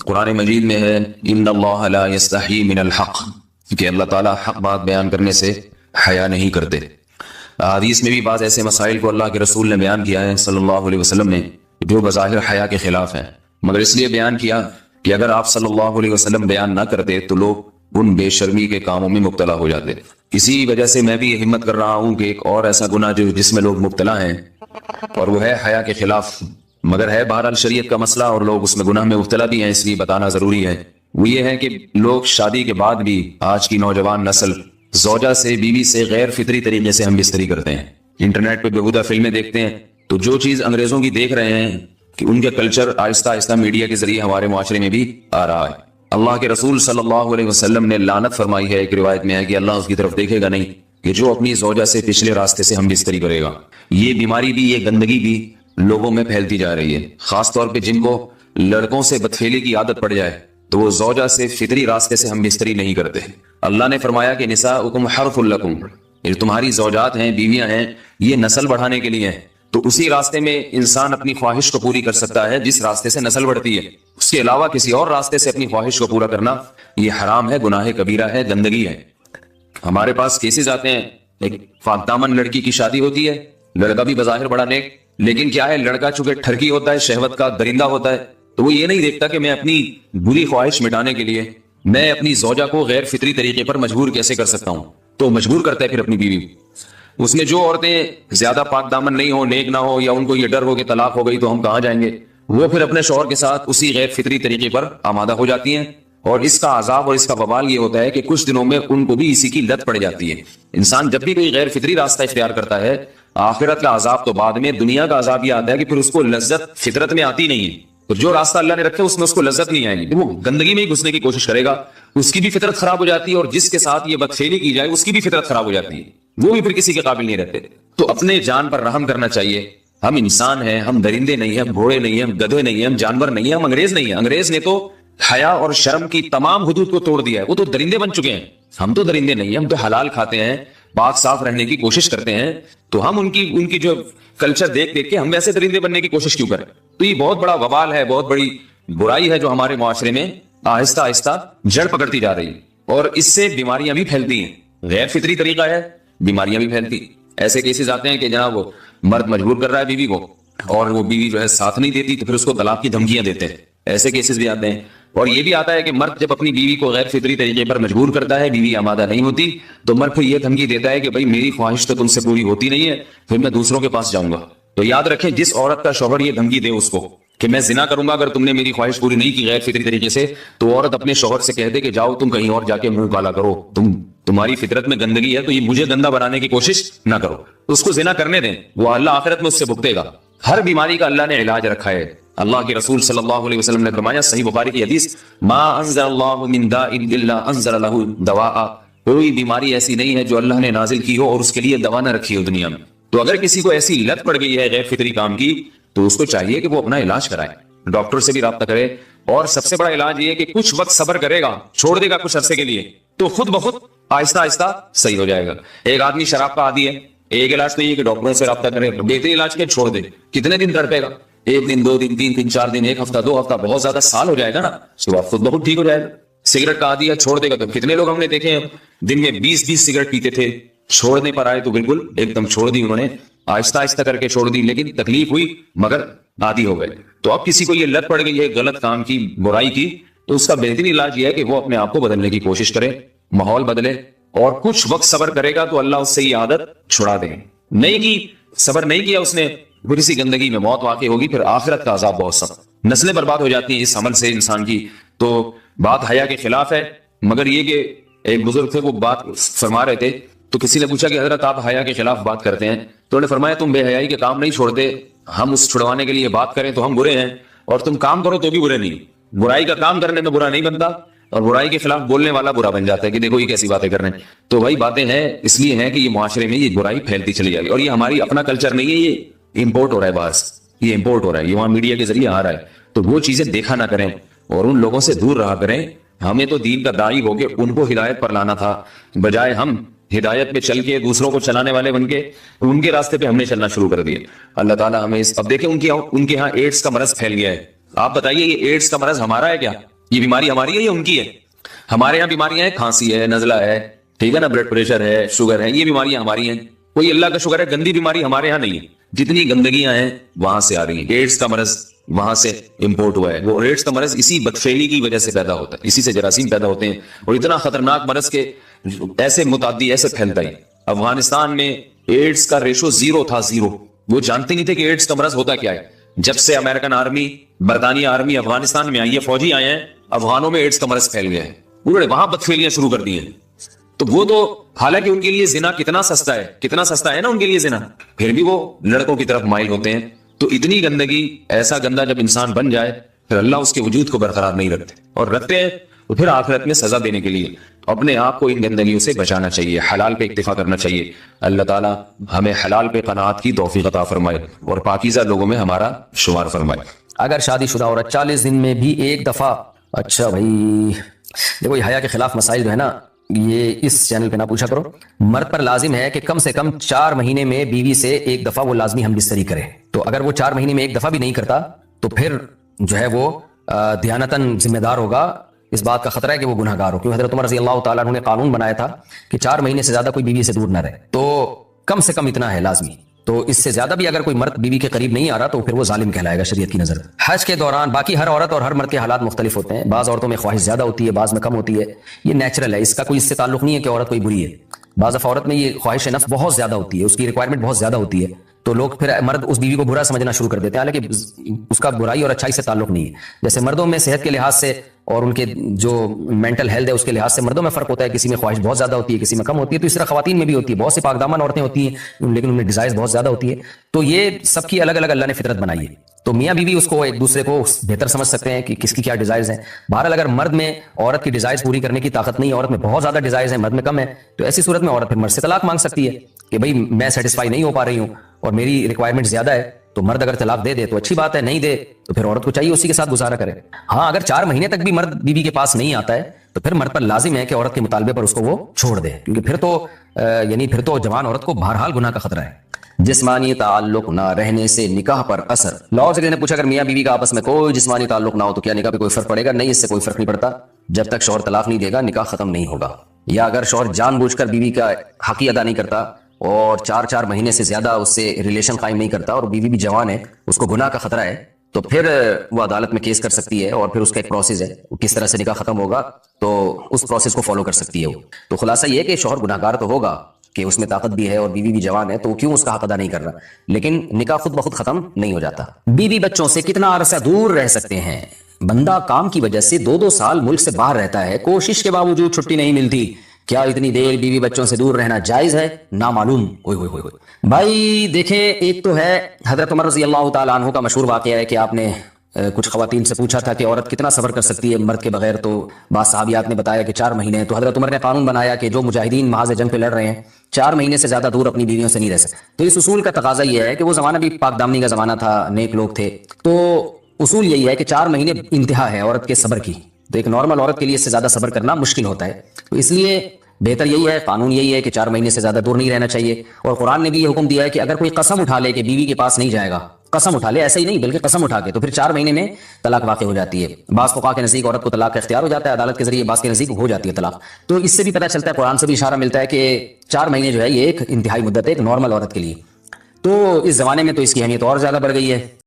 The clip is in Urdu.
قرآن مجید میں ہے ان اللہ لا یستحی من الحق، کہ اللہ تعالیٰ حق بات بیان کرنے سے حیا نہیں کرتے۔ حدیث میں بھی بعض ایسے مسائل کو اللہ کے رسول نے بیان کیا ہے صلی اللہ علیہ وسلم نے جو بظاہر حیا کے خلاف ہیں، مگر اس لیے بیان کیا کہ اگر آپ صلی اللہ علیہ وسلم بیان نہ کرتے تو لوگ ان بے شرمی کے کاموں میں مبتلا ہو جاتے۔ اسی وجہ سے میں بھی یہ ہمت کر رہا ہوں کہ ایک اور ایسا گناہ جس میں لوگ مبتلا ہیں اور وہ ہے حیا کے خلاف، مگر ہے بہرحال شریعت کا مسئلہ اور لوگ اس میں گناہ میں مبتلا بھی ہیں، اس لیے بتانا ضروری ہے۔ وہ یہ ہے کہ لوگ شادی کے بعد بھی آج کی نوجوان نسل زوجہ سے، بیوی سے غیر فطری طریقے سے ہم بستری کرتے ہیں، انٹرنیٹ پہ بےہودہ فلمیں دیکھتے ہیں، تو جو چیز انگریزوں کی دیکھ رہے ہیں کہ ان کے کلچر آہستہ آہستہ میڈیا کے ذریعے ہمارے معاشرے میں بھی آ رہا ہے۔ اللہ کے رسول صلی اللہ علیہ وسلم نے لعنت فرمائی ہے، ایک روایت میں ہے کہ اللہ اس کی طرف دیکھے گا نہیں کہ جو اپنی زوجہ سے پچھلے راستے سے ہم بستری کرے گا۔ یہ بیماری بھی، یہ گندگی بھی لوگوں میں پھیلتی جا رہی ہے، خاص طور پہ جن کو لڑکوں سے بدفعلی کی عادت پڑ جائے تو وہ زوجہ سے فطری راستے سے ہم بستری نہیں کرتے۔ اللہ نے فرمایا کہ نساؤکم حرث لکم، یہ تمہاری زوجات ہیں، بیویاں ہیں، یہ نسل بڑھانے کے لیے ہیں، تو اسی راستے میں انسان اپنی خواہش کو پوری کر سکتا ہے جس راستے سے نسل بڑھتی ہے۔ اس کے علاوہ کسی اور راستے سے اپنی خواہش کو پورا کرنا یہ حرام ہے، گناہ کبیرہ ہے، گندگی ہے۔ ہمارے پاس کیسز آتے ہیں، ایک پاک دامن لڑکی کی شادی ہوتی ہے، لڑکا بھی بظاہر بڑا نیک، لیکن کیا ہے، لڑکا چونکہ ٹھرکی ہوتا ہے، شہوت کا درندہ ہوتا ہے، تو وہ یہ نہیں دیکھتا کہ میں اپنی بری خواہش مٹانے کے لیے میں اپنی زوجہ کو غیر فطری طریقے پر مجبور کیسے کر سکتا ہوں، تو مجبور کرتا ہے پھر اپنی بیوی۔ اس میں جو عورتیں زیادہ پاک دامن نہیں ہو، نیک نہ ہو، یا ان کو یہ ڈر ہو کہ طلاق ہو گئی تو ہم کہاں جائیں گے، وہ پھر اپنے شوہر کے ساتھ اسی غیر فطری طریقے پر آمادہ ہو جاتی ہیں، اور اس کا عذاب اور اس کا وبال یہ ہوتا ہے کہ کچھ دنوں میں ان کو بھی اسی کی لت پڑ جاتی ہے۔ انسان جب بھی کوئی غیر فطری راستہ اختیار کرتا ہے، آخرت کا عذاب تو بعد میں، دنیا کا عذاب یہ آتا ہے کہ پھر اس کو لذت فطرت میں آتی نہیں ہے، تو جو راستہ اللہ نے رکھا اس میں اس کو لذت نہیں آئے گی، وہ گندگی میں ہی گھسنے کی کوشش کرے گا، اس کی بھی فطرت خراب ہو جاتی ہے، اور جس کے ساتھ یہ بدفعلی کی جائے اس کی بھی فطرت خراب ہو جاتی ہے، وہ بھی پھر کسی کے قابل نہیں رہتے۔ تو اپنے جان پر رحم کرنا چاہیے۔ ہم انسان ہیں، ہم درندے نہیں ہیں، ہم گھوڑے نہیں ہیں، ہم گدھے نہیں ہیں، ہم جانور نہیں ہیں، ہم انگریز نہیں ہیں۔ انگریز نے تو حیا اور شرم کی تمام حدود کو توڑ دیا ہے، وہ تو درندے بن چکے ہیں۔ ہم تو درندے نہیں ہیں، ہم تو حلال کھاتے ہیں، پاک صاف رہنے کی کوشش کرتے ہیں، تو ہم ان کی جو کلچر دیکھ دیکھ کے ہم ویسے درندے بننے کی کوشش کیوں کریں؟ تو یہ بہت بڑا وبال ہے، بہت بڑی برائی ہے جو ہمارے معاشرے میں آہستہ آہستہ جڑ پکڑتی جا رہی ہے، اور اس سے بیماریاں بھی پھیلتی ہیں۔ غیر فطری طریقہ ہے، بیماریاں بھی پھیلتی۔ ایسے کیسز آتے ہیں کہ جناب وہ مرد مجبور کر رہا ہے بیوی کو، اور وہ بیوی جو ہے ساتھ نہیں دیتی، تو پھر اس کو طلاق کی دھمکیاں دیتے ہیں۔ ایسے کیسز بھی آتے ہیں، اور یہ بھی آتا ہے کہ مرد جب اپنی بیوی کو غیر فطری طریقے پر مجبور کرتا ہے، بیوی آمادہ نہیں ہوتی، تو مرد پھر یہ دھمکی دیتا ہے کہ بھائی میری خواہش تو تم سے پوری ہوتی نہیں ہے، پھر میں دوسروں کے پاس جاؤں گا۔ تو یاد رکھیں، جس عورت کا شوہر یہ دھمکی دے اس کو کہ میں زنا کروں گا اگر تم نے میری خواہش پوری نہیں کی غیر فطری طریقے سے، تو عورت اپنے شوہر سے کہہ دے کہ جاؤ تم کہیں اور جا کے منہ کالا کرو، تمہاری فطرت میں گندگی ہے، تو یہ مجھے گندا بنانے کی کوشش نہ کرو، اس کو زنا کرنے دیں، وہ اللہ آخرت میں اس سے بھگتے گا۔ ہر بیماری کا اللہ نے علاج رکھا ہے۔ اللہ کے رسول صلی اللہ علیہ وسلم نے فرمایا، صحیح بخاری کی حدیث، ما انزل اللہ من داء الا انزل له دواء، کوئی بیماری ایسی نہیں ہے جو اللہ نے نازل کی ہو اور اس کے لیے دوا نہ رکھی ہو دنیا میں۔ تو اگر کسی کو ایسی لت پڑ گئی ہے غیر فطری کام کی، تو اس کو چاہیے کہ وہ اپنا علاج کرائے، ڈاکٹر سے بھی رابطہ کرے، اور سب سے بڑا علاج یہ ہے کہ کچھ وقت صبر کرے گا، چھوڑ دے گا کچھ عرصے کے لیے، تو خود بخود آہستہ آہستہ صحیح ہو جائے گا۔ ایک آدمی شراب کا عادی ہے، ایک علاج تو یہ کہ ڈاکٹروں سے رابطہ کرے، بہترین علاج کے چھوڑ دے، کتنے دن تڑپے گا؟ ایک دن، 2 دن، 3 دن، 4 دن، ایک ہفتہ، 2 ہفتہ، بہت زیادہ سال ہو جائے گا نا، اس کے بعد خود بخود ٹھیک ہو جائے گا۔ سگریٹ کا عادی ہے، چھوڑ دے گا، تو کتنے لوگ ہم نے دیکھے ہیں دن میں 20 سگریٹ پیتے تھے، چھوڑنے پر آئے تو بالکل ایک دم چھوڑ دی انہوں نے، آہستہ آہستہ کر کے چھوڑ دی، لیکن تکلیف ہوئی مگر عادی ہو گئے۔ تو اب کسی کو یہ لت پڑ گئی ہے غلط کام کی، برائی کی، تو اس کا بہترین علاج یہ ہے کہ وہ اپنے آپ کو بدلنے کی کوشش کرے، ماحول بدلے، اور کچھ وقت صبر کرے گا تو اللہ اس سے یہ عادت چھڑا دے۔ نہیں کی، صبر نہیں کیا اس نے، بری سی گندگی میں موت واقع ہوگی، پھر آخرت کا عذاب بہت سخت، نسلیں برباد ہو جاتی ہیں اس عمل سے انسان کی۔ تو بات حیا کے خلاف ہے، مگر یہ کہ ایک بزرگ تھے، وہ بات فرما رہے تھے، تو کسی نے پوچھا کہ حضرت آپ حیا کے خلاف بات کرتے ہیں، تو انہوں نے فرمایا تم بے حیائی کے کام نہیں چھوڑتے، ہم اس چھڑوانے کے لیے بات کریں تو ہم برے ہیں، اور تم کام کرو تو بھی برے نہیں۔ برائی کا کام کرنے میں برا نہیں بنتا، اور برائی کے خلاف بولنے والا برا بن جاتا ہے کہ دیکھو یہ کیسی باتیں کر رہے ہیں۔ تو بھائی باتیں ہیں اس لیے ہیں کہ یہ معاشرے میں یہ برائی پھیلتی چلی جائے گی، اور یہ ہماری اپنا کلچر نہیں ہے، یہ امپورٹ ہو رہا ہے باہر سے، یہ امپورٹ ہو رہا ہے، یہ وہاں میڈیا کے ذریعے آ رہا ہے۔ تو وہ چیزیں دیکھا نہ کریں اور ان لوگوں سے دور رہا کریں۔ ہمیں تو دین کا داعی ہو کے ان کو ہدایت پر لانا تھا، بجائے ہم ہدایت پہ چل کے دوسروں کو چلانے والے بن کے ان کے راستے پہ ہم نے چلنا شروع کر دیا۔ اللہ تعالیٰ ہمیں اب دیکھیں ان کے ہاں ایڈز کا مرض پھیل گیا ہے، آپ بتائیے یہ ایڈز کا مرض ہمارا ہے کیا؟ یہ بیماری ہماری ہے یا ان کی ہے؟ ہمارے یہاں بیماریاں ہیں، کھانسی ہے، نزلہ ہے، ٹھیک ہے نا، بلڈ پریشر ہے، شوگر ہے، یہ بیماریاں ہماری ہیں. کوئی اللہ کا شکر ہے گندی بیماری ہمارے یہاں نہیں ہے. جتنی گندگیاں ہیں وہاں سے آ رہی ہیں. ایڈز کا مرض وہاں سے امپورٹ ہوا ہے. وہ ایڈز کا مرض اسی بدفعلی کی وجہ سے پیدا ہوتا ہے، اسی سے جراثیم پیدا ہوتے ہیں، اور اتنا خطرناک مرض کے ایسے متعدی ایسے پھیلتا ہے. افغانستان میں ایڈز کا ریشو 0 تھا، 0. وہ جانتے نہیں تھے کہ ایڈز کا مرض ہوتا کیا ہے. جب سے امریکن آرمی، برطانیہ آرمی افغانستان میں آئی ہے، فوجی آئے ہیں، افغانوں میں ایڈز کا مرض پھیل گیا ہے. انہوں نے وہاں بدفعلیاں شروع کر دی ہیں. تو وہ تو حالانکہ ان کے لیے زنا کتنا سستا ہے، کتنا سستا ہے نا ان کے لیے زنا، پھر بھی وہ لڑکوں کی طرف مائل ہوتے ہیں. تو اتنی گندگی، ایسا گندا جب انسان بن جائے پھر اللہ اس کے وجود کو برقرار نہیں رکھتے، اور رکھتے ہیں تو پھر آخرت میں سزا دینے کے لیے. اپنے آپ کو ان گندگیوں سے بچانا چاہیے، حلال پہ اکتفا کرنا چاہیے. اللہ تعالیٰ ہمیں حلال پہ قناعت کی توفیق عطا فرمائے اور پاکیزہ لوگوں میں ہمارا شمار فرمائے. اگر شادی شدہ عورت 40 دن میں بھی ایک دفعہ، اچھا بھائی دیکھو یہ حیا کے خلاف مسائل جو ہے نا یہ اس چینل پہ نہ پوچھا کرو. مرد پر لازم ہے کہ کم سے کم 4 مہینے میں بیوی سے ایک دفعہ وہ لازمی ہم بستری کرے. تو اگر وہ 4 مہینے میں ایک دفعہ بھی نہیں کرتا تو پھر جو ہے وہ دیانتاً ذمہ دار ہوگا. اس بات کا خطرہ ہے کہ وہ گناہ گار ہو، کیونکہ حضرت عمر رضی اللہ تعالیٰ عنہ نے قانون بنایا تھا کہ 4 مہینے سے زیادہ کوئی بیوی سے دور نہ رہے. تو کم سے کم اتنا ہے لازمی. تو اس سے زیادہ بھی اگر کوئی مرد بیوی کے قریب نہیں آ رہا تو پھر وہ ظالم کہلائے گا شریعت کی نظر. حج کے دوران باقی ہر عورت اور ہر مرد کے حالات مختلف ہوتے ہیں. بعض عورتوں میں خواہش زیادہ ہوتی ہے، بعض میں کم ہوتی ہے. یہ نیچرل ہے، اس کا کوئی اس سے تعلق نہیں ہے کہ عورت کوئی بری ہے. بعض دفعہ عورت میں یہ خواہش نفس بہت زیادہ ہوتی ہے، اس کی ریکوائرمنٹ بہت زیادہ ہوتی ہے، تو لوگ پھر مرد اس بیوی کو برا سمجھنا شروع کر دیتے ہیں، حالانکہ اس کا برائی اور اچھائی سے تعلق نہیں ہے. جیسے مردوں میں صحت کے لحاظ سے اور ان کے جو مینٹل ہیلتھ ہے اس کے لحاظ سے مردوں میں فرق ہوتا ہے، کسی میں خواہش بہت زیادہ ہوتی ہے، کسی میں کم ہوتی ہے. تو اس طرح خواتین میں بھی ہوتی ہے، بہت سی پاک دامن عورتیں ہوتی ہیں لیکن ان میں ڈیزائرز بہت زیادہ ہوتی ہے. تو یہ سب کی الگ الگ اللہ نے فطرت بنائی ہے. تو میاں بیوی اس کو ایک دوسرے کو بہتر سمجھ سکتے ہیں کہ کس کی کیا ڈیزائرز ہیں. بہرحال اگر مرد میں عورت کی ڈیزائرز پوری کرنے کی طاقت نہیں ہے، عورت میں بہت زیادہ ڈیزائرز ہیں، مرد میں کم ہے، تو ایسی صورت میں عورت پھر مرد سے طلاق مانگ سکتی ہے کہ بھائی میں سیٹسفائی نہیں ہو پا رہی ہوں اور میری ریکوائرمنٹ زیادہ ہے. تو مرد اگر طلاق دے دے تو اچھی بات ہے، نہیں دے تو پھر عورت کو چاہیے اسی کے ساتھ گزارا کرے. ہاں اگر 4 مہینے تک بھی مرد بیوی کے پاس نہیں آتا ہے تو پھر مرد پر لازم ہے کہ عورت کے مطالبے پر اس کو وہ چھوڑ دے، کیونکہ پھر تو جوان عورت کو بہرحال گناہ کا خطرہ ہے. جسمانی تعلق نہ رہنے سے نکاح پر اثر. لاہور سے کسی نے پوچھا اگر میاں بیوی کا آپس میں کوئی جسمانی تعلق نہ ہو تو کیا نکاح پہ کوئی فرق پڑے گا؟ نہیں، اس سے کوئی فرق نہیں پڑتا. جب تک شوہر طلاق نہیں دے گا نکاح ختم نہیں ہوگا. یا اگر شوہر جان بوجھ کر بیوی کا حق ادا نہیں کرتا اور 4 مہینے سے زیادہ اس سے ریلیشن قائم نہیں کرتا اور بیوی بھی جوان ہے، اس کو گناہ کا خطرہ ہے، تو پھر وہ عدالت میں کیس کر سکتی ہے اور پھر اس کا ایک پروسیس ہے، کس طرح سے نکاح ختم ہوگا تو اس پروسیس کو فالو کر سکتی ہے وہ. تو خلاصہ یہ ہے کہ شوہر گناہ گار تو ہوگا کہ اس میں طاقت بھی ہے اور بیوی بھی جوان ہے، تو کیوں اس کا حق ادا نہیں کر رہا، لیکن نکاح خود بخود ختم نہیں ہو جاتا. بیوی بچوں سے کتنا عرصہ دور رہ سکتے ہیں؟ بندہ کام کی وجہ سے 2 سال ملک سے باہر رہتا ہے، کوشش کے باوجود چھٹی نہیں ملتی، کیا اتنی دیر بیوی بچوں سے دور رہنا جائز ہے؟ نامعلوم. بھائی دیکھیں، ایک تو ہے حضرت عمر رضی اللہ تعالیٰ عنہ کا مشہور واقعہ ہے کہ آپ نے کچھ خواتین سے پوچھا تھا کہ عورت کتنا صبر کر سکتی ہے مرد کے بغیر، تو بعض صحابیات نے بتایا کہ 4 مہینے. تو حضرت عمر نے قانون بنایا کہ جو مجاہدین محاذ جنگ پہ لڑ رہے ہیں 4 مہینے سے زیادہ دور اپنی بیویوں سے نہیں رہ سکتے. تو اس اصول کا تقاضا یہ ہے کہ وہ زمانہ بھی پاک دامنی کا زمانہ تھا، نیک لوگ تھے، تو اصول یہی ہے کہ 4 مہینے انتہا ہے عورت کے صبر کی. تو ایک نارمل عورت کے لیے اس سے زیادہ صبر کرنا مشکل ہوتا ہے، تو اس لیے بہتر یہی ہے، قانون یہی ہے کہ 4 مہینے سے زیادہ دور نہیں رہنا چاہیے. اور قرآن نے بھی یہ حکم دیا ہے کہ اگر کوئی قسم اٹھا لے کہ بیوی کے پاس نہیں جائے گا، قسم اٹھا لے، ایسا ہی نہیں بلکہ قسم اٹھا کے، تو پھر 4 مہینے میں طلاق واقع ہو جاتی ہے. بعض فقہا کے نزدیک عورت کو طلاق کا اختیار ہو جاتا ہے عدالت کے ذریعے، بعض کے نزدیک ہو جاتی ہے طلاق. تو اس سے بھی پتہ چلتا ہے، قرآن سے بھی اشارہ ملتا ہے کہ 4 مہینے جو ہے یہ ایک انتہائی مدت ہے ایک نارمل عورت کے لیے. تو اس زمانے میں تو اس کی اہمیت اور زیادہ بڑھ گئی ہے.